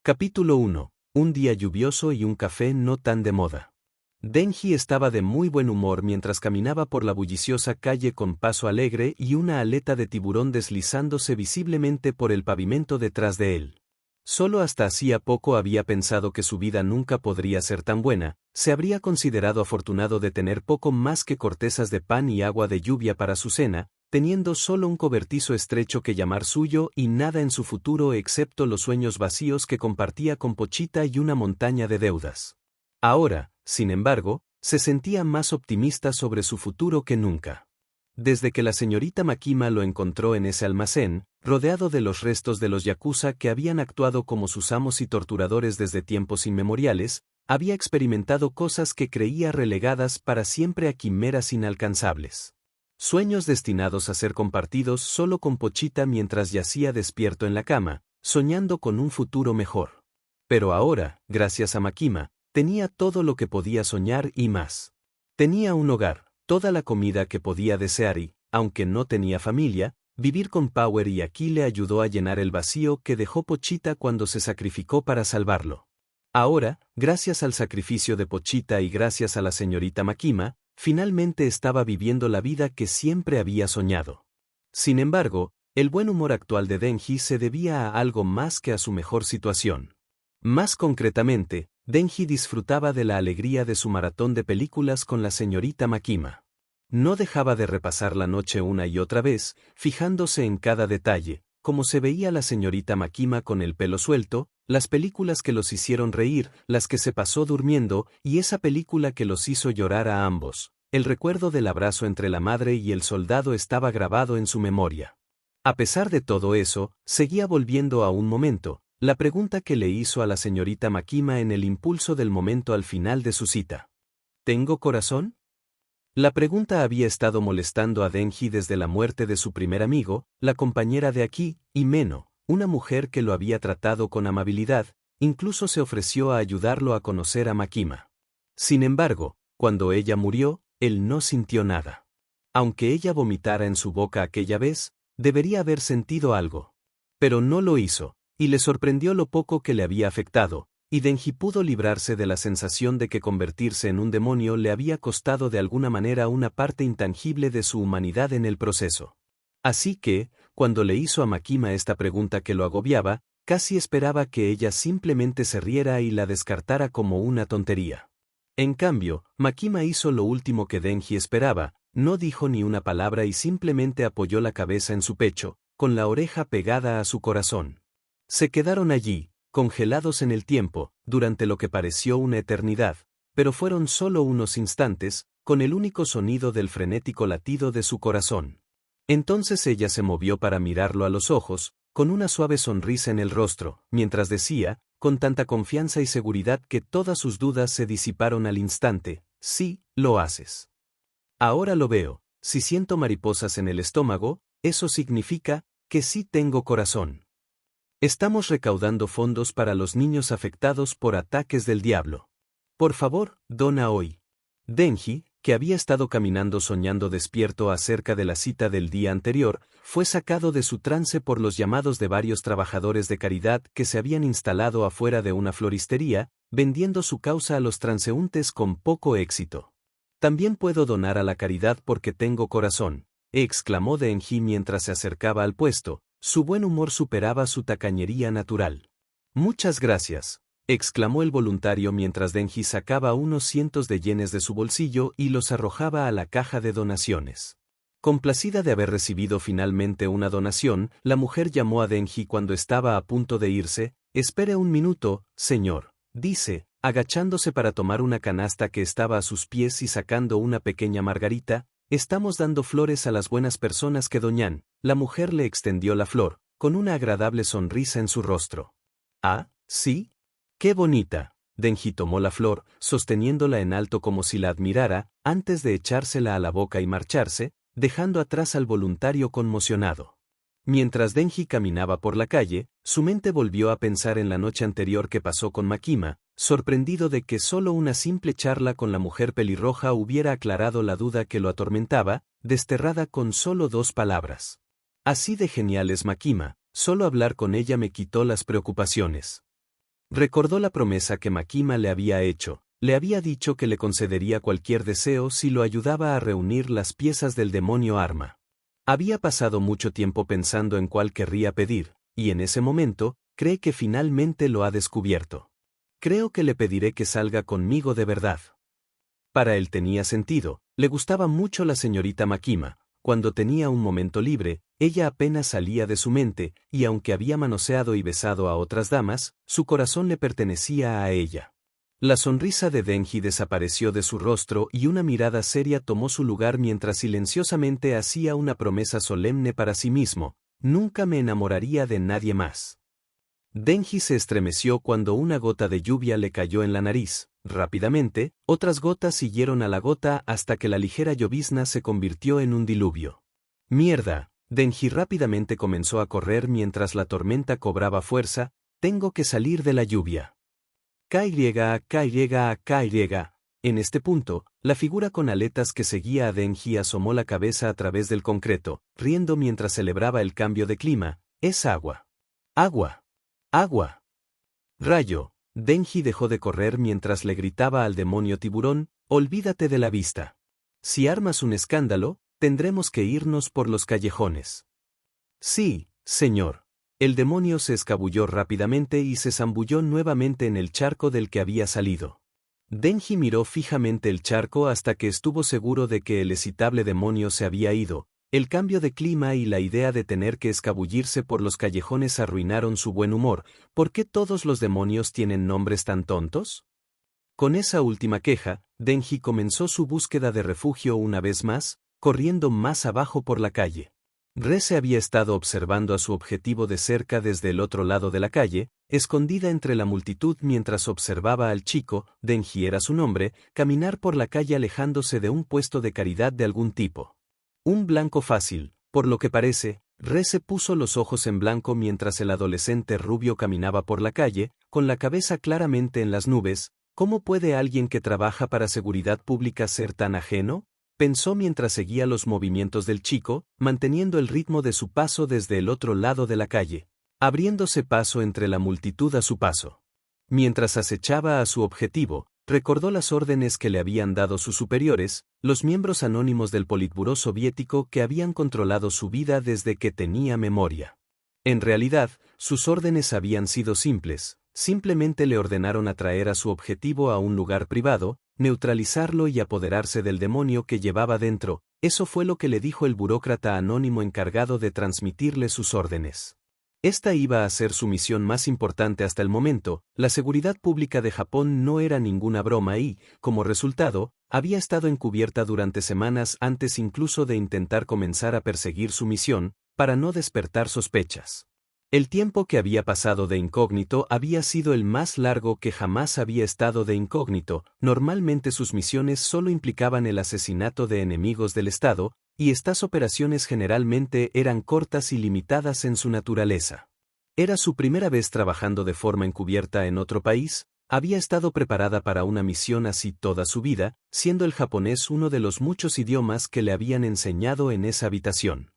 Capítulo 1. Un día lluvioso y un café no tan de moda. Denji estaba de muy buen humor mientras caminaba por la bulliciosa calle con paso alegre y una aleta de tiburón deslizándose visiblemente por el pavimento detrás de él. Solo hasta hacía poco había pensado que su vida nunca podría ser tan buena, se habría considerado afortunado de tener poco más que cortezas de pan y agua de lluvia para su cena, teniendo solo un cobertizo estrecho que llamar suyo y nada en su futuro excepto los sueños vacíos que compartía con Pochita y una montaña de deudas. Ahora, sin embargo, se sentía más optimista sobre su futuro que nunca. Desde que la señorita Makima lo encontró en ese almacén, rodeado de los restos de los yakuza que habían actuado como sus amos y torturadores desde tiempos inmemoriales, había experimentado cosas que creía relegadas para siempre a quimeras inalcanzables. Sueños destinados a ser compartidos solo con Pochita mientras yacía despierto en la cama, soñando con un futuro mejor. Pero ahora, gracias a Makima, tenía todo lo que podía soñar y más. Tenía un hogar, toda la comida que podía desear y, aunque no tenía familia, vivir con Power y aquí le ayudó a llenar el vacío que dejó Pochita cuando se sacrificó para salvarlo. Ahora, gracias al sacrificio de Pochita y gracias a la señorita Makima, finalmente estaba viviendo la vida que siempre había soñado. Sin embargo, el buen humor actual de Denji se debía a algo más que a su mejor situación. Más concretamente, Denji disfrutaba de la alegría de su maratón de películas con la señorita Makima. No dejaba de repasar la noche una y otra vez, fijándose en cada detalle, como se veía la señorita Makima con el pelo suelto, las películas que los hicieron reír, las que se pasó durmiendo y esa película que los hizo llorar a ambos. El recuerdo del abrazo entre la madre y el soldado estaba grabado en su memoria. A pesar de todo eso, seguía volviendo a un momento, la pregunta que le hizo a la señorita Makima en el impulso del momento al final de su cita. ¿Tengo corazón? La pregunta había estado molestando a Denji desde la muerte de su primer amigo, la compañera de Aki, y Meno, una mujer que lo había tratado con amabilidad, incluso se ofreció a ayudarlo a conocer a Makima. Sin embargo, cuando ella murió, él no sintió nada. Aunque ella vomitara en su boca aquella vez, debería haber sentido algo. Pero no lo hizo, y le sorprendió lo poco que le había afectado, y Denji pudo librarse de la sensación de que convertirse en un demonio le había costado de alguna manera una parte intangible de su humanidad en el proceso. Así que, cuando le hizo a Makima esta pregunta que lo agobiaba, casi esperaba que ella simplemente se riera y la descartara como una tontería. En cambio, Makima hizo lo último que Denji esperaba, no dijo ni una palabra y simplemente apoyó la cabeza en su pecho, con la oreja pegada a su corazón. Se quedaron allí, congelados en el tiempo, durante lo que pareció una eternidad, pero fueron solo unos instantes, con el único sonido del frenético latido de su corazón. Entonces ella se movió para mirarlo a los ojos, con una suave sonrisa en el rostro, mientras decía, con tanta confianza y seguridad que todas sus dudas se disiparon al instante, sí, lo haces. Ahora lo veo, si siento mariposas en el estómago, eso significa que sí tengo corazón. Estamos recaudando fondos para los niños afectados por ataques del diablo. Por favor, dona hoy. Denji, que había estado caminando soñando despierto acerca de la cita del día anterior, fue sacado de su trance por los llamados de varios trabajadores de caridad que se habían instalado afuera de una floristería, vendiendo su causa a los transeúntes con poco éxito. También puedo donar a la caridad porque tengo corazón, exclamó Denji mientras se acercaba al puesto. Su buen humor superaba su tacañería natural. Muchas gracias, exclamó el voluntario mientras Denji sacaba unos cientos de yenes de su bolsillo y los arrojaba a la caja de donaciones. Complacida de haber recibido finalmente una donación, la mujer llamó a Denji cuando estaba a punto de irse. Espere un minuto, señor, dice, agachándose para tomar una canasta que estaba a sus pies y sacando una pequeña margarita. Estamos dando flores a las buenas personas que doñan. La mujer le extendió la flor, con una agradable sonrisa en su rostro. ¿Ah, sí? ¡Qué bonita! Denji tomó la flor, sosteniéndola en alto como si la admirara, antes de echársela a la boca y marcharse, dejando atrás al voluntario conmocionado. Mientras Denji caminaba por la calle, su mente volvió a pensar en la noche anterior que pasó con Makima, sorprendido de que solo una simple charla con la mujer pelirroja hubiera aclarado la duda que lo atormentaba, desterrada con solo 2 palabras. Así de genial es Makima, solo hablar con ella me quitó las preocupaciones. Recordó la promesa que Makima le había hecho. Le había dicho que le concedería cualquier deseo si lo ayudaba a reunir las piezas del demonio arma. Había pasado mucho tiempo pensando en cuál querría pedir, y en ese momento, cree que finalmente lo ha descubierto. Creo que le pediré que salga conmigo de verdad. Para él tenía sentido, le gustaba mucho la señorita Makima. Cuando tenía un momento libre, ella apenas salía de su mente, y aunque había manoseado y besado a otras damas, su corazón le pertenecía a ella. La sonrisa de Denji desapareció de su rostro y una mirada seria tomó su lugar mientras silenciosamente hacía una promesa solemne para sí mismo: nunca me enamoraría de nadie más. Denji se estremeció cuando una gota de lluvia le cayó en la nariz. Rápidamente, otras gotas siguieron a la gota hasta que la ligera llovizna se convirtió en un diluvio. ¡Mierda! Denji rápidamente comenzó a correr mientras la tormenta cobraba fuerza. Tengo que salir de la lluvia. KY. En este punto, la figura con aletas que seguía a Denji asomó la cabeza a través del concreto, riendo mientras celebraba el cambio de clima. Es agua. Agua. Agua. Rayo. Denji dejó de correr mientras le gritaba al demonio tiburón: olvídate de la vista. Si armas un escándalo, tendremos que irnos por los callejones. Sí, señor. El demonio se escabulló rápidamente y se zambulló nuevamente en el charco del que había salido. Denji miró fijamente el charco hasta que estuvo seguro de que el excitable demonio se había ido. El cambio de clima y la idea de tener que escabullirse por los callejones arruinaron su buen humor. ¿Por qué todos los demonios tienen nombres tan tontos? Con esa última queja, Denji comenzó su búsqueda de refugio una vez más, corriendo más abajo por la calle. Rese había estado observando a su objetivo de cerca desde el otro lado de la calle, escondida entre la multitud mientras observaba al chico, Denji era su nombre, caminar por la calle alejándose de un puesto de caridad de algún tipo. Un blanco fácil, por lo que parece. Rese puso los ojos en blanco mientras el adolescente rubio caminaba por la calle, con la cabeza claramente en las nubes. ¿Cómo puede alguien que trabaja para seguridad pública ser tan ajeno?, pensó mientras seguía los movimientos del chico, manteniendo el ritmo de su paso desde el otro lado de la calle, abriéndose paso entre la multitud a su paso. Mientras acechaba a su objetivo, recordó las órdenes que le habían dado sus superiores, los miembros anónimos del Politburó soviético que habían controlado su vida desde que tenía memoria. En realidad, sus órdenes habían sido simples. Simplemente le ordenaron atraer a su objetivo a un lugar privado, neutralizarlo y apoderarse del demonio que llevaba dentro. Eso fue lo que le dijo el burócrata anónimo encargado de transmitirle sus órdenes. Esta iba a ser su misión más importante hasta el momento. La seguridad pública de Japón no era ninguna broma y, como resultado, había estado encubierta durante semanas antes incluso de intentar comenzar a perseguir su misión, para no despertar sospechas. El tiempo que había pasado de incógnito había sido el más largo que jamás había estado de incógnito. Normalmente sus misiones solo implicaban el asesinato de enemigos del Estado, y estas operaciones generalmente eran cortas y limitadas en su naturaleza. Era su primera vez trabajando de forma encubierta en otro país. Había estado preparada para una misión así toda su vida, siendo el japonés uno de los muchos idiomas que le habían enseñado en esa habitación.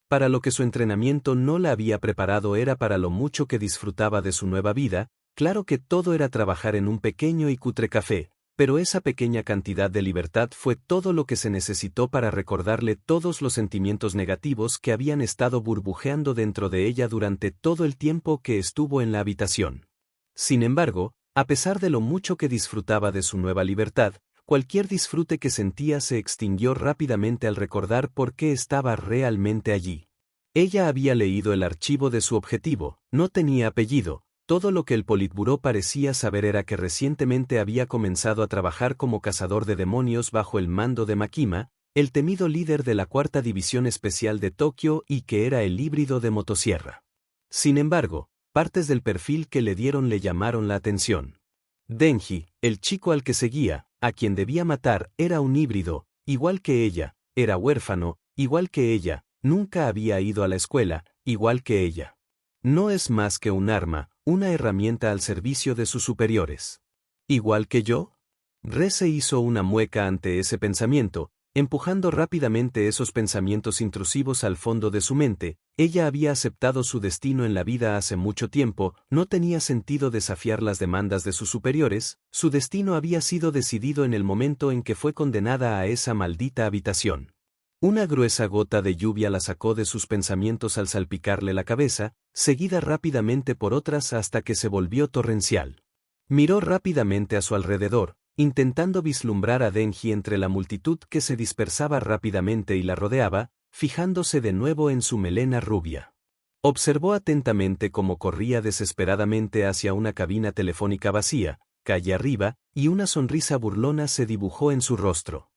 Para lo que su entrenamiento no la había preparado era para lo mucho que disfrutaba de su nueva vida. Claro que todo era trabajar en un pequeño y cutre café, pero esa pequeña cantidad de libertad fue todo lo que se necesitó para recordarle todos los sentimientos negativos que habían estado burbujeando dentro de ella durante todo el tiempo que estuvo en la habitación. Sin embargo, a pesar de lo mucho que disfrutaba de su nueva libertad, cualquier disfrute que sentía se extinguió rápidamente al recordar por qué estaba realmente allí. Ella había leído el archivo de su objetivo, no tenía apellido. Todo lo que el Politburó parecía saber era que recientemente había comenzado a trabajar como cazador de demonios bajo el mando de Makima, el temido líder de la Cuarta División Especial de Tokio, y que era el híbrido de motosierra. Sin embargo, partes del perfil que le dieron le llamaron la atención. Denji, el chico al que seguía, a quien debía matar, era un híbrido, igual que ella, era huérfano, igual que ella, nunca había ido a la escuela, igual que ella. No es más que un arma, una herramienta al servicio de sus superiores. ¿Igual que yo? Rese hizo una mueca ante ese pensamiento. empujando rápidamente esos pensamientos intrusivos al fondo de su mente. Ella había aceptado su destino en la vida hace mucho tiempo, no tenía sentido desafiar las demandas de sus superiores, su destino había sido decidido en el momento en que fue condenada a esa maldita habitación. Una gruesa gota de lluvia la sacó de sus pensamientos al salpicarle la cabeza, seguida rápidamente por otras hasta que se volvió torrencial. Miró rápidamente a su alrededor, intentando vislumbrar a Denji entre la multitud que se dispersaba rápidamente y la rodeaba, fijándose de nuevo en su melena rubia. Observó atentamente cómo corría desesperadamente hacia una cabina telefónica vacía, calle arriba, y una sonrisa burlona se dibujó en su rostro.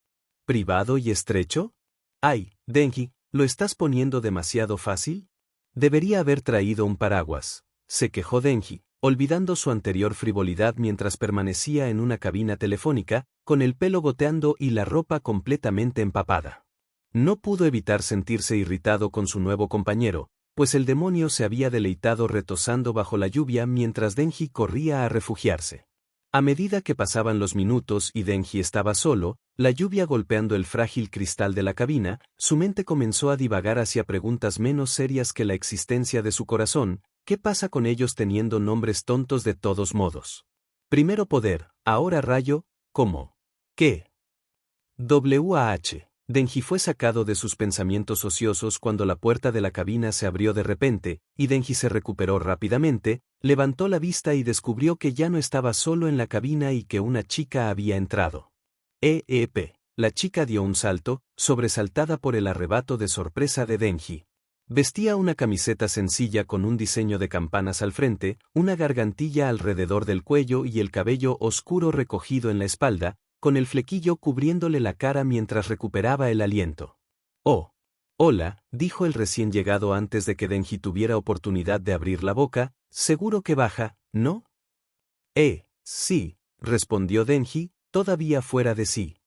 ¿Privado y estrecho? ¡Ay, Denji, lo estás poniendo demasiado fácil! Debería haber traído un paraguas, se quejó Denji, olvidando su anterior frivolidad mientras permanecía en una cabina telefónica, con el pelo goteando y la ropa completamente empapada. No pudo evitar sentirse irritado con su nuevo compañero, pues el demonio se había deleitado retozando bajo la lluvia mientras Denji corría a refugiarse. A medida que pasaban los minutos y Denji estaba solo, la lluvia golpeando el frágil cristal de la cabina, su mente comenzó a divagar hacia preguntas menos serias que la existencia de su corazón. ¿Qué pasa con ellos teniendo nombres tontos de todos modos? Primero poder, ahora rayo, ¿cómo? ¿Qué? WAH. Denji fue sacado de sus pensamientos ociosos cuando la puerta de la cabina se abrió de repente, y Denji se recuperó rápidamente, levantó la vista y descubrió que ya no estaba solo en la cabina y que una chica había entrado. La chica dio un salto, sobresaltada por el arrebato de sorpresa de Denji. Vestía una camiseta sencilla con un diseño de campanas al frente, una gargantilla alrededor del cuello y el cabello oscuro recogido en la espalda, con el flequillo cubriéndole la cara mientras recuperaba el aliento. «Oh. Hola», dijo el recién llegado antes de que Denji tuviera oportunidad de abrir la boca, «seguro que baja, ¿no?» Sí», respondió Denji, todavía fuera de sí.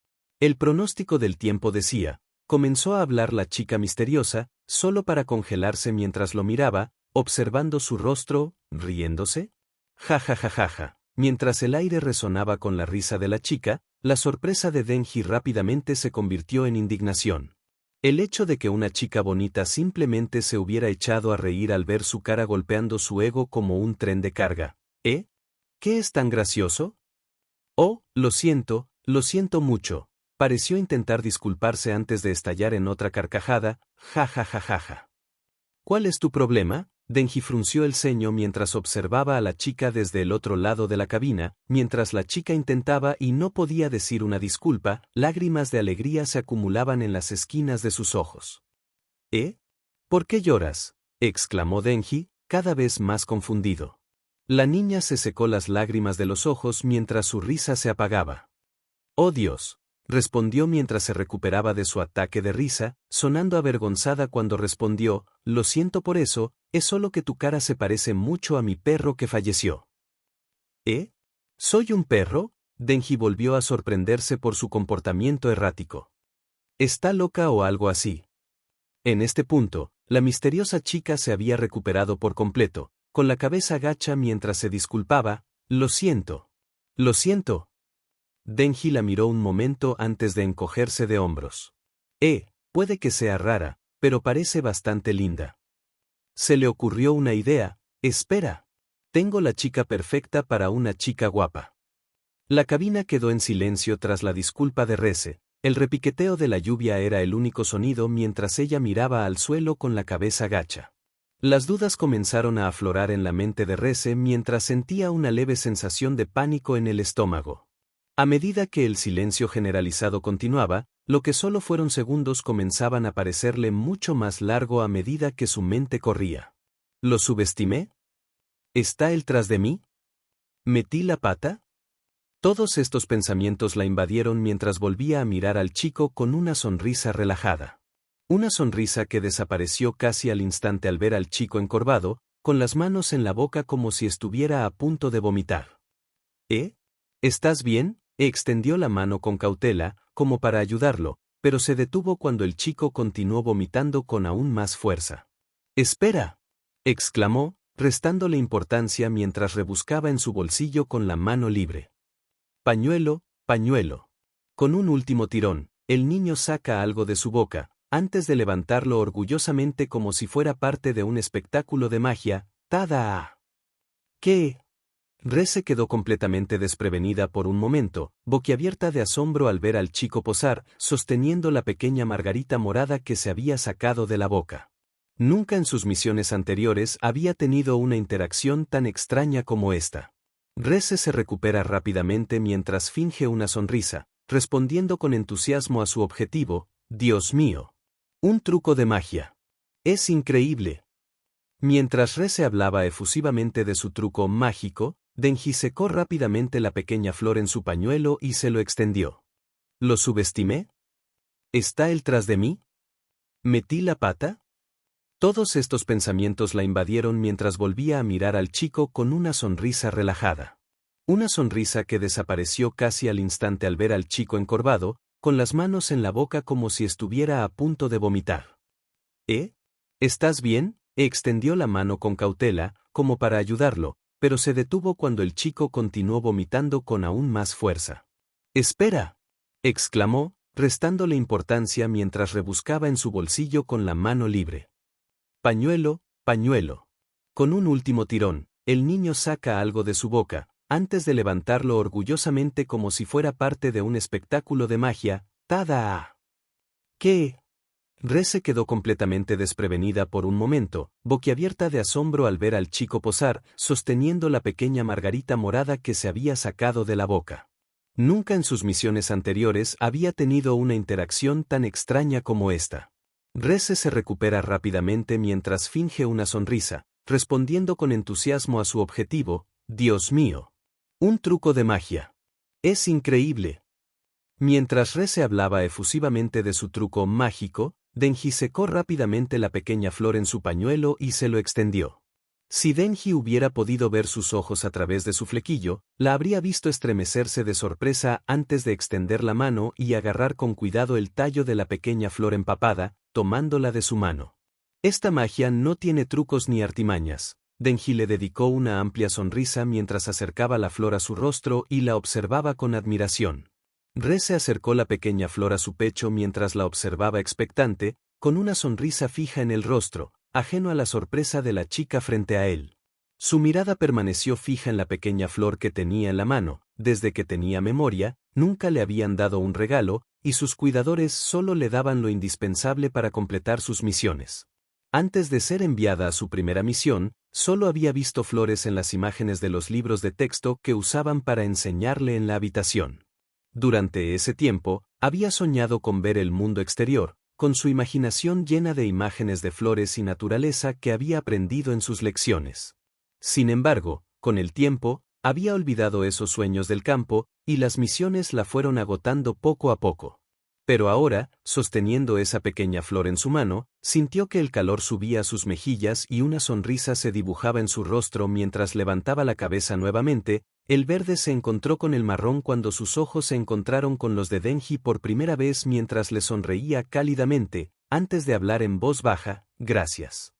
El pronóstico del tiempo decía. Comenzó a hablar la chica misteriosa, solo para congelarse mientras lo miraba, observando su rostro, riéndose. Ja ja ja ja ja. Mientras el aire resonaba con la risa de la chica, la sorpresa de Denji rápidamente se convirtió en indignación. El hecho de que una chica bonita simplemente se hubiera echado a reír al ver su cara golpeando su ego como un tren de carga. ¿Qué es tan gracioso? Oh, lo siento mucho. Pareció intentar disculparse antes de estallar en otra carcajada, ja ja ja ja ja. ¿Cuál es tu problema? Denji frunció el ceño mientras observaba a la chica desde el otro lado de la cabina, mientras la chica intentaba y no podía decir una disculpa, lágrimas de alegría se acumulaban en las esquinas de sus ojos. ¿Por qué lloras? Exclamó Denji, cada vez más confundido. La niña se secó las lágrimas de los ojos mientras su risa se apagaba. ¡Oh Dios! Respondió mientras se recuperaba de su ataque de risa, sonando avergonzada cuando respondió, lo siento por eso, es solo que tu cara se parece mucho a mi perro que falleció. ¿Soy un perro? Denji volvió a sorprenderse por su comportamiento errático. ¿Está loca o algo así? En este punto, la misteriosa chica se había recuperado por completo, con la cabeza gacha mientras se disculpaba, lo siento. Lo siento. Denji la miró un momento antes de encogerse de hombros. Puede que sea rara, pero parece bastante linda. Se le ocurrió una idea. Espera. Tengo la chica perfecta para una chica guapa. La cabina quedó en silencio tras la disculpa de Reze. El repiqueteo de la lluvia era el único sonido mientras ella miraba al suelo con la cabeza gacha. Las dudas comenzaron a aflorar en la mente de Reze mientras sentía una leve sensación de pánico en el estómago. A medida que el silencio generalizado continuaba, lo que solo fueron segundos comenzaban a parecerle mucho más largo a medida que su mente corría. ¿Lo subestimé? ¿Está él tras de mí? ¿Metí la pata? Todos estos pensamientos la invadieron mientras volvía a mirar al chico con una sonrisa relajada. Una sonrisa que desapareció casi al instante al ver al chico encorvado, con las manos en la boca como si estuviera a punto de vomitar. ¿Estás bien? Extendió la mano con cautela, como para ayudarlo, pero se detuvo cuando el chico continuó vomitando con aún más fuerza. ¡Espera!, exclamó, restándole importancia mientras rebuscaba en su bolsillo con la mano libre. Pañuelo, pañuelo. Con un último tirón, el niño saca algo de su boca, antes de levantarlo orgullosamente como si fuera parte de un espectáculo de magia. ¡Tada! ¿Qué? Re se quedó completamente desprevenida por un momento, boquiabierta de asombro al ver al chico posar, sosteniendo la pequeña margarita morada que se había sacado de la boca. Nunca en sus misiones anteriores había tenido una interacción tan extraña como esta. Rese se recupera rápidamente mientras finge una sonrisa, respondiendo con entusiasmo a su objetivo. «Dios mío. Un truco de magia. Es increíble». Mientras Rese hablaba efusivamente de su truco mágico, Denji secó rápidamente la pequeña flor en su pañuelo y se lo extendió. ¿Lo subestimé? ¿Está él tras de mí? ¿Metí la pata? Todos estos pensamientos la invadieron mientras volvía a mirar al chico con una sonrisa relajada. Una sonrisa que desapareció casi al instante al ver al chico encorvado, con las manos en la boca como si estuviera a punto de vomitar. ¿Eh? ¿Estás bien? Extendió la mano con cautela, como para ayudarlo, pero se detuvo cuando el chico continuó vomitando con aún más fuerza. «¡Espera!», exclamó, restándole importancia mientras rebuscaba en su bolsillo con la mano libre. «Pañuelo, pañuelo». Con un último tirón, el niño saca algo de su boca, antes de levantarlo orgullosamente como si fuera parte de un espectáculo de magia. «¡Tada!». ¿Qué? Re se quedó completamente desprevenida por un momento, boquiabierta de asombro al ver al chico posar, sosteniendo la pequeña margarita morada que se había sacado de la boca. Nunca en sus misiones anteriores había tenido una interacción tan extraña como esta. Rese se recupera rápidamente mientras finge una sonrisa, respondiendo con entusiasmo a su objetivo. «Dios mío. Un truco de magia. Es increíble». Mientras Rese hablaba efusivamente de su truco mágico, Denji secó rápidamente la pequeña flor en su pañuelo y se lo extendió. Si Denji hubiera podido ver sus ojos a través de su flequillo, la habría visto estremecerse de sorpresa antes de extender la mano y agarrar con cuidado el tallo de la pequeña flor empapada, tomándola de su mano. Esta magia no tiene trucos ni artimañas. Denji le dedicó una amplia sonrisa mientras acercaba la flor a su rostro y la observaba con admiración. Re se acercó la pequeña flor a su pecho mientras la observaba expectante, con una sonrisa fija en el rostro, ajeno a la sorpresa de la chica frente a él. Su mirada permaneció fija en la pequeña flor que tenía en la mano. Desde que tenía memoria, nunca le habían dado un regalo, y sus cuidadores solo le daban lo indispensable para completar sus misiones. Antes de ser enviada a su primera misión, solo había visto flores en las imágenes de los libros de texto que usaban para enseñarle en la habitación. Durante ese tiempo, había soñado con ver el mundo exterior, con su imaginación llena de imágenes de flores y naturaleza que había aprendido en sus lecciones. Sin embargo, con el tiempo, había olvidado esos sueños del campo, y las misiones la fueron agotando poco a poco. Pero ahora, sosteniendo esa pequeña flor en su mano, sintió que el calor subía a sus mejillas y una sonrisa se dibujaba en su rostro mientras levantaba la cabeza nuevamente. El verde se encontró con el marrón cuando sus ojos se encontraron con los de Denji por primera vez mientras le sonreía cálidamente, antes de hablar en voz baja. «Gracias».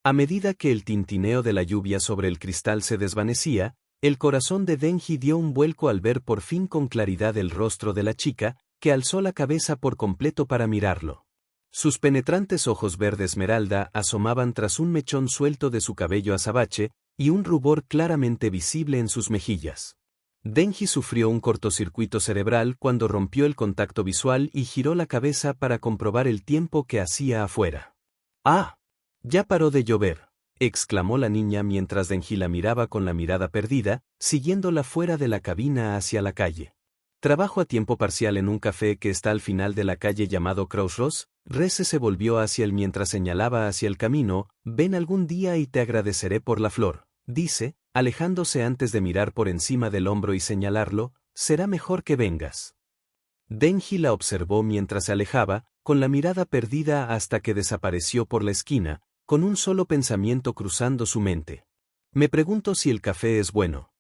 A medida que el tintineo de la lluvia sobre el cristal se desvanecía, el corazón de Denji dio un vuelco al ver por fin con claridad el rostro de la chica, que alzó la cabeza por completo para mirarlo. Sus penetrantes ojos verde esmeralda asomaban tras un mechón suelto de su cabello azabache, y un rubor claramente visible en sus mejillas. Denji sufrió un cortocircuito cerebral cuando rompió el contacto visual y giró la cabeza para comprobar el tiempo que hacía afuera. «¡Ah! Ya paró de llover», exclamó la niña mientras Denji la miraba con la mirada perdida, siguiéndola fuera de la cabina hacia la calle. «Trabajo a tiempo parcial en un café que está al final de la calle llamado Crossroads». Rese se volvió hacia él mientras señalaba hacia el camino. «Ven algún día y te agradeceré por la flor», dice, alejándose antes de mirar por encima del hombro y señalarlo. «Será mejor que vengas». Denji la observó mientras se alejaba, con la mirada perdida hasta que desapareció por la esquina, con un solo pensamiento cruzando su mente. «Me pregunto si el café es bueno».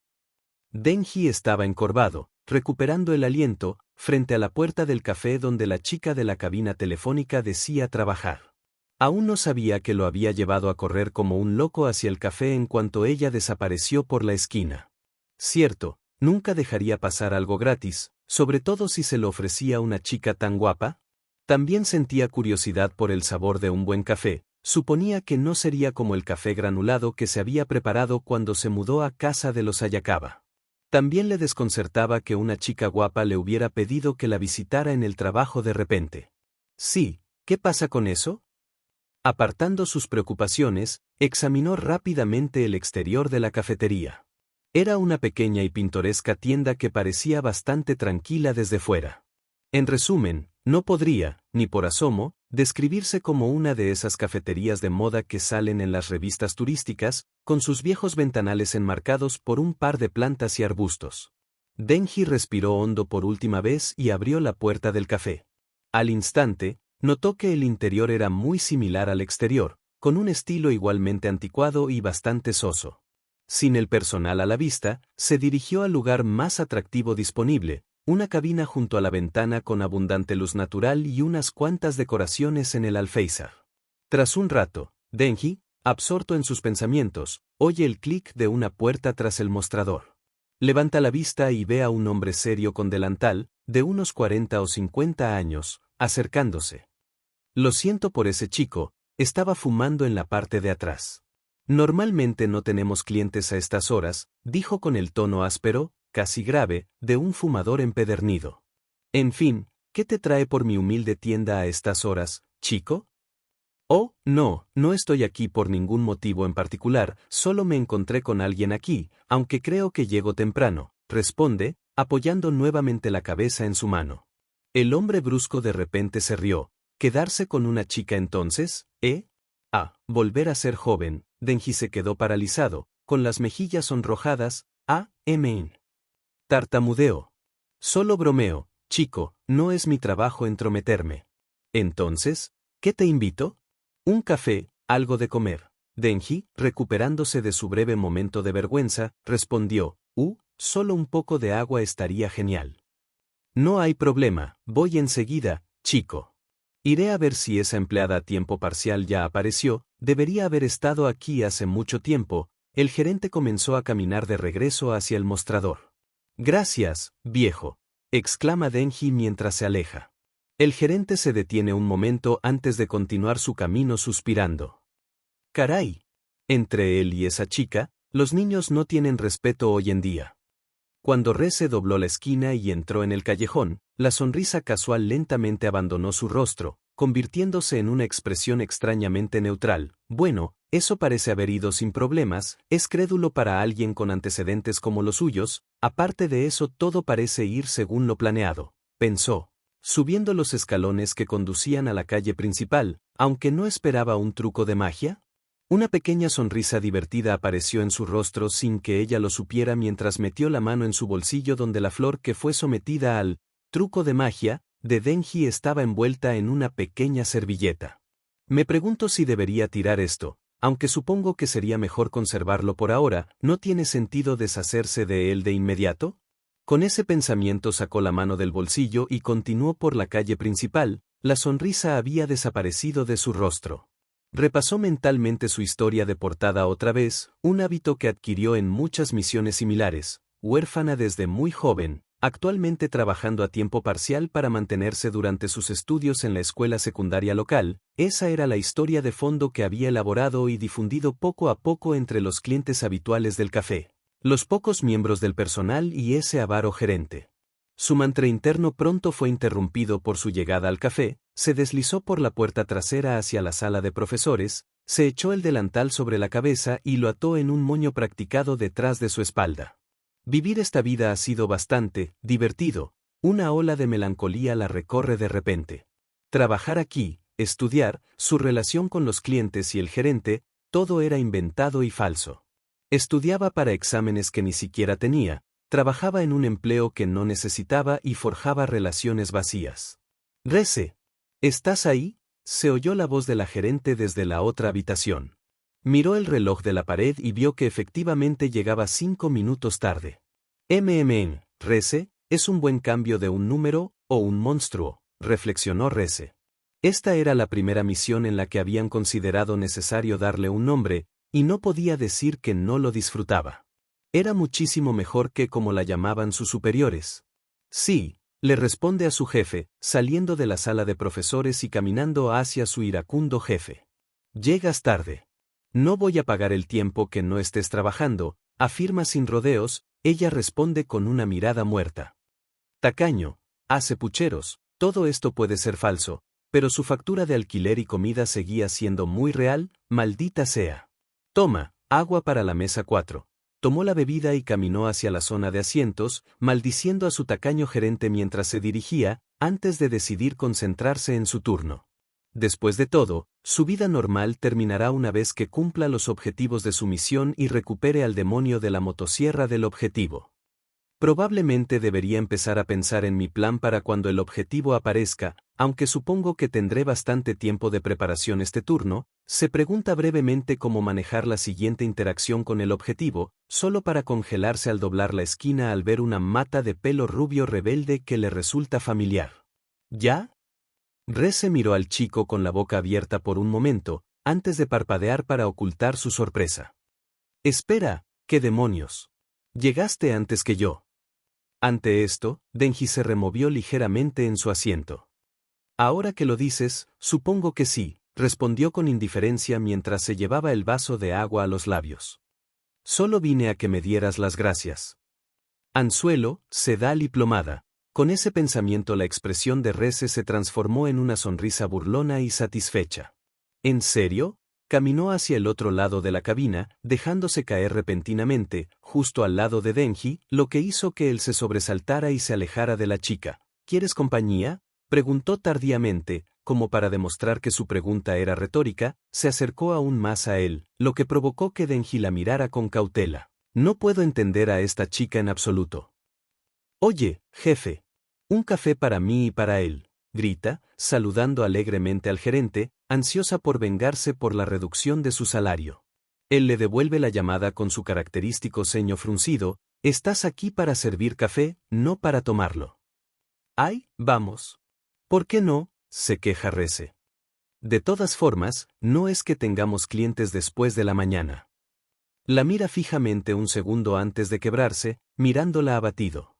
Denji estaba encorvado, recuperando el aliento, frente a la puerta del café donde la chica de la cabina telefónica decía trabajar. Aún no sabía que lo había llevado a correr como un loco hacia el café en cuanto ella desapareció por la esquina. Cierto, nunca dejaría pasar algo gratis, sobre todo si se lo ofrecía una chica tan guapa. También sentía curiosidad por el sabor de un buen café, suponía que no sería como el café granulado que se había preparado cuando se mudó a casa de los Ayakaba. También le desconcertaba que una chica guapa le hubiera pedido que la visitara en el trabajo de repente. Sí, ¿qué pasa con eso? Apartando sus preocupaciones, examinó rápidamente el exterior de la cafetería. Era una pequeña y pintoresca tienda que parecía bastante tranquila desde fuera. En resumen, no podría, ni por asomo, describirse como una de esas cafeterías de moda que salen en las revistas turísticas, con sus viejos ventanales enmarcados por un par de plantas y arbustos. Denji respiró hondo por última vez y abrió la puerta del café. Al instante, notó que el interior era muy similar al exterior, con un estilo igualmente anticuado y bastante soso. Sin el personal a la vista, se dirigió al lugar más atractivo disponible, una cabina junto a la ventana con abundante luz natural y unas cuantas decoraciones en el alféizar. Tras un rato, Denji, absorto en sus pensamientos, oye el clic de una puerta tras el mostrador. Levanta la vista y ve a un hombre serio con delantal, de unos 40 o 50 años, acercándose. Lo siento por ese chico, estaba fumando en la parte de atrás. Normalmente no tenemos clientes a estas horas, dijo con el tono áspero, casi grave, de un fumador empedernido. En fin, ¿qué te trae por mi humilde tienda a estas horas, chico? Oh, no, no estoy aquí por ningún motivo en particular, solo me encontré con alguien aquí, aunque creo que llego temprano, responde, apoyando nuevamente la cabeza en su mano. El hombre brusco de repente se rió. ¿Quedarse con una chica entonces, volver a ser joven? Denji se quedó paralizado, con las mejillas sonrojadas. Tartamudeó. Solo bromeo, chico, no es mi trabajo entrometerme. Entonces, ¿qué te invito? Un café, algo de comer. Denji, recuperándose de su breve momento de vergüenza, respondió, solo un poco de agua estaría genial. No hay problema, voy enseguida, chico. Iré a ver si esa empleada a tiempo parcial ya apareció, debería haber estado aquí hace mucho tiempo. El gerente comenzó a caminar de regreso hacia el mostrador. Gracias, viejo, exclama Denji mientras se aleja. El gerente se detiene un momento antes de continuar su camino suspirando. Caray. Entre él y esa chica, los niños no tienen respeto hoy en día. Cuando Rese dobló la esquina y entró en el callejón, la sonrisa casual lentamente abandonó su rostro, convirtiéndose en una expresión extrañamente neutral. Bueno, eso parece haber ido sin problemas, es crédulo para alguien con antecedentes como los suyos, aparte de eso todo parece ir según lo planeado, pensó, subiendo los escalones que conducían a la calle principal, aunque no esperaba un truco de magia. Una pequeña sonrisa divertida apareció en su rostro sin que ella lo supiera mientras metió la mano en su bolsillo donde la flor que fue sometida al truco de magia de Denji estaba envuelta en una pequeña servilleta. Me pregunto si debería tirar esto, aunque supongo que sería mejor conservarlo por ahora, ¿no tiene sentido deshacerse de él de inmediato? Con ese pensamiento sacó la mano del bolsillo y continuó por la calle principal, la sonrisa había desaparecido de su rostro. Repasó mentalmente su historia de portada otra vez, un hábito que adquirió en muchas misiones similares, huérfana desde muy joven, actualmente trabajando a tiempo parcial para mantenerse durante sus estudios en la escuela secundaria local. Esa era la historia de fondo que había elaborado y difundido poco a poco entre los clientes habituales del café, los pocos miembros del personal y ese avaro gerente. Su mantra interno pronto fue interrumpido por su llegada al café, se deslizó por la puerta trasera hacia la sala de profesores, se echó el delantal sobre la cabeza y lo ató en un moño practicado detrás de su espalda. Vivir esta vida ha sido bastante divertido, una ola de melancolía la recorre de repente. Trabajar aquí, estudiar, su relación con los clientes y el gerente, todo era inventado y falso. Estudiaba para exámenes que ni siquiera tenía, trabajaba en un empleo que no necesitaba y forjaba relaciones vacías. Rese, ¿estás ahí? Se oyó la voz de la gerente desde la otra habitación. Miró el reloj de la pared y vio que efectivamente llegaba 5 minutos tarde. Rese, es un buen cambio de un número, o un monstruo, reflexionó Rese. Esta era la primera misión en la que habían considerado necesario darle un nombre, y no podía decir que no lo disfrutaba. Era muchísimo mejor que como la llamaban sus superiores. Sí, Le responde a su jefe, saliendo de la sala de profesores y caminando hacia su iracundo jefe. Llegas tarde. No voy a pagar el tiempo que no estés trabajando, afirma sin rodeos, ella responde con una mirada muerta. Tacaño, hace pucheros, todo esto puede ser falso, pero su factura de alquiler y comida seguía siendo muy real, maldita sea. Toma, agua para la mesa 4. Tomó la bebida y caminó hacia la zona de asientos, maldiciendo a su tacaño gerente mientras se dirigía, antes de decidir concentrarse en su turno. Después de todo, su vida normal terminará una vez que cumpla los objetivos de su misión y recupere al demonio de la motosierra del objetivo. Probablemente debería empezar a pensar en mi plan para cuando el objetivo aparezca, aunque supongo que tendré bastante tiempo de preparación este turno. Se pregunta brevemente cómo manejar la siguiente interacción con el objetivo, solo para congelarse al doblar la esquina al ver una mata de pelo rubio rebelde que le resulta familiar. ¿Ya? Rese miró al chico con la boca abierta por un momento, antes de parpadear para ocultar su sorpresa. Espera, ¿qué demonios? Llegaste antes que yo. Ante esto, Denji se removió ligeramente en su asiento. Ahora que lo dices, supongo que sí, respondió con indiferencia mientras se llevaba el vaso de agua a los labios. Solo vine a que me dieras las gracias. Anzuelo, sedal y plomada. Con ese pensamiento la expresión de Rese se transformó en una sonrisa burlona y satisfecha. ¿En serio? Caminó hacia el otro lado de la cabina, dejándose caer repentinamente, justo al lado de Denji, lo que hizo que él se sobresaltara y se alejara de la chica. ¿Quieres compañía?, preguntó tardíamente, como para demostrar que su pregunta era retórica, se acercó aún más a él, lo que provocó que Denji la mirara con cautela. No puedo entender a esta chica en absoluto. Oye, jefe. Un café para mí y para él, grita, saludando alegremente al gerente, ansiosa por vengarse por la reducción de su salario. Él le devuelve la llamada con su característico ceño fruncido. Estás aquí para servir café, no para tomarlo. ¡Ay, vamos! ¿Por qué no?, se queja Rese. De todas formas, no es que tengamos clientes después de la mañana. La mira fijamente un segundo antes de quebrarse, mirándola abatido.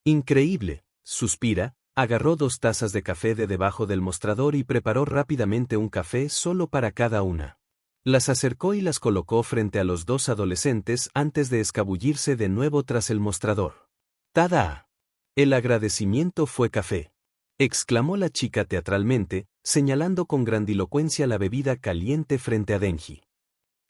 Increíble, suspira, agarró 2 tazas de café de debajo del mostrador y preparó rápidamente un café solo para cada una. Las acercó y las colocó frente a los 2 adolescentes antes de escabullirse de nuevo tras el mostrador. ¡Tada! El agradecimiento fue café, exclamó la chica teatralmente, señalando con grandilocuencia la bebida caliente frente a Denji.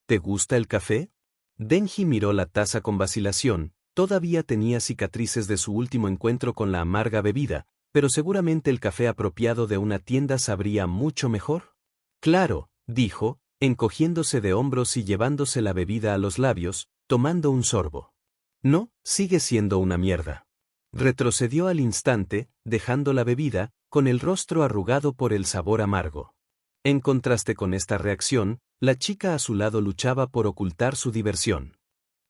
¿Te gusta el café? Denji miró la taza con vacilación. Todavía tenía cicatrices de su último encuentro con la amarga bebida, pero seguramente el café apropiado de una tienda sabría mucho mejor. Claro, dijo, encogiéndose de hombros y llevándose la bebida a los labios, tomando un sorbo. No, sigue siendo una mierda. Retrocedió al instante, dejando la bebida, con el rostro arrugado por el sabor amargo. En contraste con esta reacción, la chica a su lado luchaba por ocultar su diversión.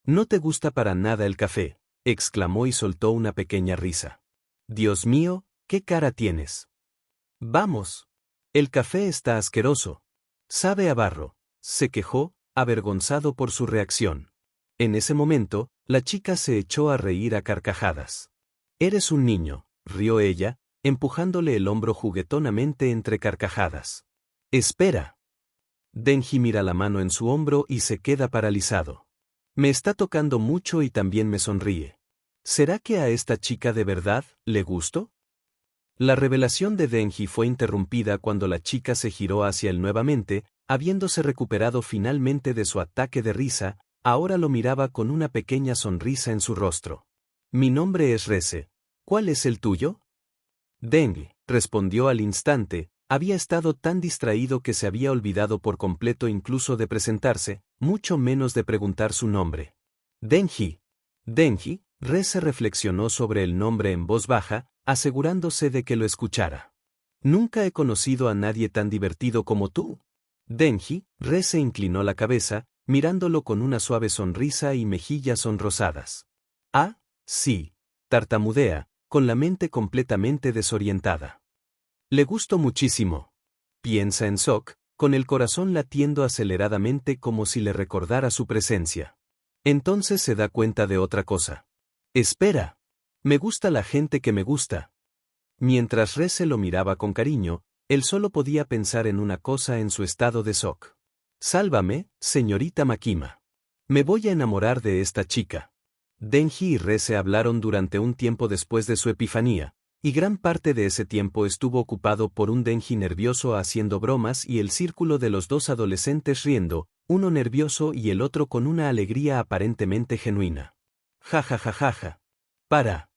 «No te gusta para nada el café», exclamó y soltó una pequeña risa. «Dios mío, ¿qué cara tienes?» «Vamos. El café está asqueroso. Sabe a barro», se quejó, avergonzado por su reacción. En ese momento, la chica se echó a reír a carcajadas. «Eres un niño», rió ella, empujándole el hombro juguetonamente entre carcajadas. «Espera». Denji mira la mano en su hombro y se queda paralizado. Me está tocando mucho y también me sonríe. ¿Será que a esta chica de verdad le gusto? La revelación de Denji fue interrumpida cuando la chica se giró hacia él nuevamente, habiéndose recuperado finalmente de su ataque de risa, ahora lo miraba con una pequeña sonrisa en su rostro. Mi nombre es Rese. ¿Cuál es el tuyo? Denji, respondió al instante. Había estado tan distraído que se había olvidado por completo incluso de presentarse, mucho menos de preguntar su nombre. Denji. Denji, Rese reflexionó sobre el nombre en voz baja, asegurándose de que lo escuchara. Nunca he conocido a nadie tan divertido como tú. Denji, Rese inclinó la cabeza, mirándolo con una suave sonrisa y mejillas sonrosadas. Ah, sí, tartamudea, con la mente completamente desorientada. Le gusto muchísimo. Piensa en Sok, con el corazón latiendo aceleradamente como si le recordara su presencia. Entonces se da cuenta de otra cosa. Espera. Me gusta la gente que me gusta. Mientras Rese lo miraba con cariño, él solo podía pensar en una cosa en su estado de shock. Sálvame, señorita Makima. Me voy a enamorar de esta chica. Denji y Rese hablaron durante un tiempo después de su epifanía, y gran parte de ese tiempo estuvo ocupado por un Denji nervioso haciendo bromas y el círculo de los dos adolescentes riendo, uno nervioso y el otro con una alegría aparentemente genuina. Ja ja ja ja ja. Para.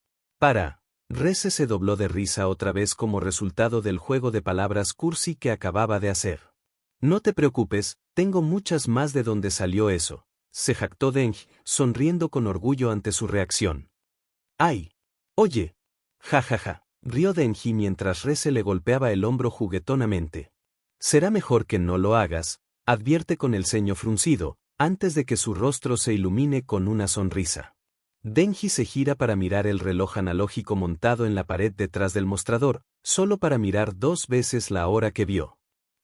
Rese se dobló de risa otra vez como resultado del juego de palabras cursi que acababa de hacer. No te preocupes, tengo muchas más de donde salió eso, se jactó Denji, sonriendo con orgullo ante su reacción. ¡Ay! Oye. Ja ja ja, rió Denji mientras Rese le golpeaba el hombro juguetonamente. Será mejor que no lo hagas, advierte con el ceño fruncido, antes de que su rostro se ilumine con una sonrisa. Denji se gira para mirar el reloj analógico montado en la pared detrás del mostrador, solo para mirar 2 veces la hora que vio.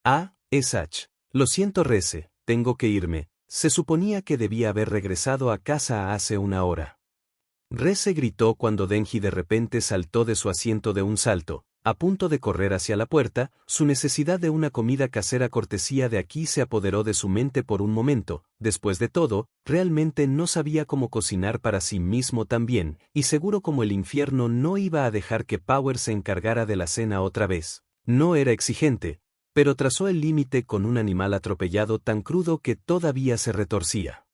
Ah, es H. Lo siento Rese, tengo que irme, se suponía que debía haber regresado a casa hace una hora. Rese gritó cuando Denji de repente saltó de su asiento de un salto, a punto de correr hacia la puerta, su necesidad de una comida casera cortesía de aquí se apoderó de su mente por un momento, después de todo, realmente no sabía cómo cocinar para sí mismo también, y seguro como el infierno no iba a dejar que Power se encargara de la cena otra vez. No era exigente, pero trazó el límite con un animal atropellado tan crudo que todavía se retorcía.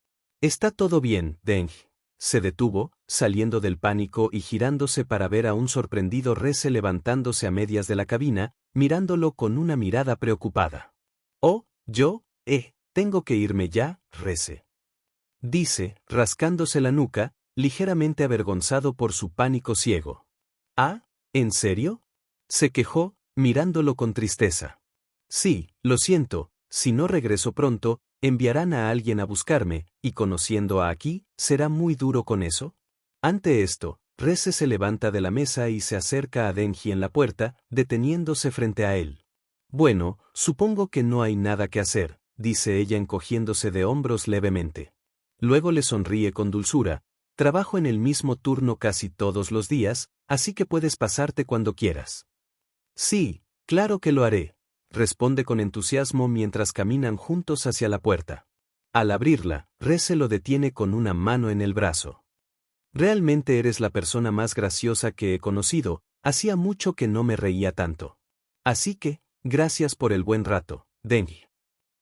Está todo bien, Denji. Se detuvo, saliendo del pánico y girándose para ver a un sorprendido Rese levantándose a medias de la cabina, mirándolo con una mirada preocupada. Oh, tengo que irme ya, Rese. Dice, rascándose la nuca, ligeramente avergonzado por su pánico ciego. Ah, ¿en serio? Se quejó, mirándolo con tristeza. Sí, lo siento, si no regreso pronto, enviarán a alguien a buscarme, y conociendo a Aki, ¿será muy duro con eso? Ante esto, Rese se levanta de la mesa y se acerca a Denji en la puerta, deteniéndose frente a él. Bueno, supongo que no hay nada que hacer, dice ella encogiéndose de hombros levemente. Luego le sonríe con dulzura, trabajo en el mismo turno casi todos los días, así que puedes pasarte cuando quieras. Sí, claro que lo haré. Responde con entusiasmo mientras caminan juntos hacia la puerta. Al abrirla, Rese lo detiene con una mano en el brazo. Realmente eres la persona más graciosa que he conocido, hacía mucho que no me reía tanto. Así que, gracias por el buen rato, Denji.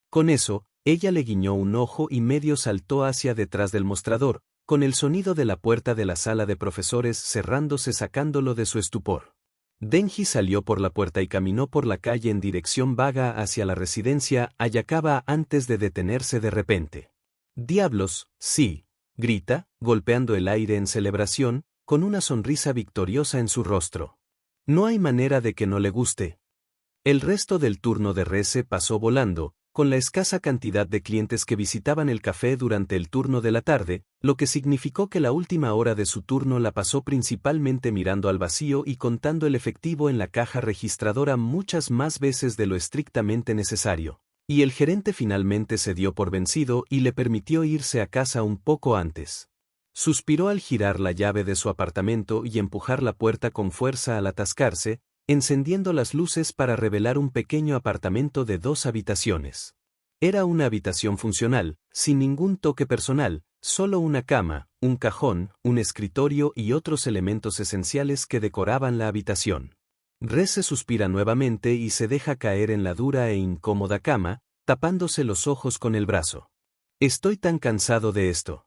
Con eso, ella le guiñó un ojo y medio saltó hacia detrás del mostrador, con el sonido de la puerta de la sala de profesores cerrándose sacándolo de su estupor. Denji salió por la puerta y caminó por la calle en dirección vaga hacia la residencia Ayakawa antes de detenerse de repente. «¡Diablos, sí!», grita, golpeando el aire en celebración, con una sonrisa victoriosa en su rostro. No hay manera de que no le guste. El resto del turno de Rese pasó volando, con la escasa cantidad de clientes que visitaban el café durante el turno de la tarde, lo que significó que la última hora de su turno la pasó principalmente mirando al vacío y contando el efectivo en la caja registradora muchas más veces de lo estrictamente necesario. Y el gerente finalmente se dio por vencido y le permitió irse a casa un poco antes. Suspiró al girar la llave de su apartamento y empujar la puerta con fuerza al atascarse, encendiendo las luces para revelar un pequeño apartamento de 2 habitaciones. Era una habitación funcional, sin ningún toque personal, solo una cama, un cajón, un escritorio y otros elementos esenciales que decoraban la habitación. Rese suspira nuevamente y se deja caer en la dura e incómoda cama, tapándose los ojos con el brazo. Estoy tan cansado de esto.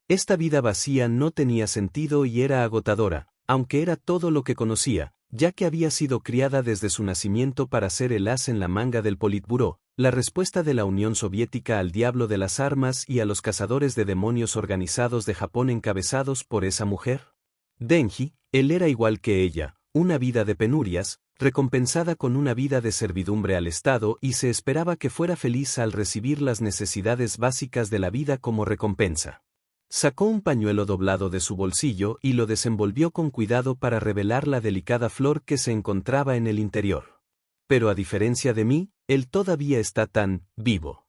Esta vida vacía no tenía sentido y era agotadora, aunque era todo lo que conocía, ya que había sido criada desde su nacimiento para ser el as en la manga del Politburó, la respuesta de la Unión Soviética al diablo de las armas y a los cazadores de demonios organizados de Japón encabezados por esa mujer. Denji, él era igual que ella, una vida de penurias, recompensada con una vida de servidumbre al Estado y se esperaba que fuera feliz al recibir las necesidades básicas de la vida como recompensa. Sacó un pañuelo doblado de su bolsillo y lo desenvolvió con cuidado para revelar la delicada flor que se encontraba en el interior. Pero a diferencia de mí, él todavía está tan vivo.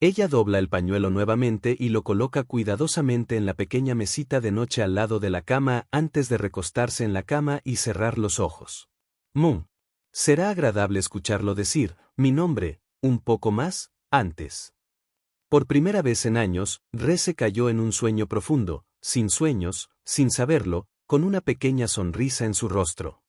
Ella dobla el pañuelo nuevamente y lo coloca cuidadosamente en la pequeña mesita de noche al lado de la cama antes de recostarse en la cama y cerrar los ojos. Será agradable escucharlo decir, mi nombre, un poco más, antes. Por primera vez en años, Re se cayó en un sueño profundo, sin sueños, sin saberlo, con una pequeña sonrisa en su rostro.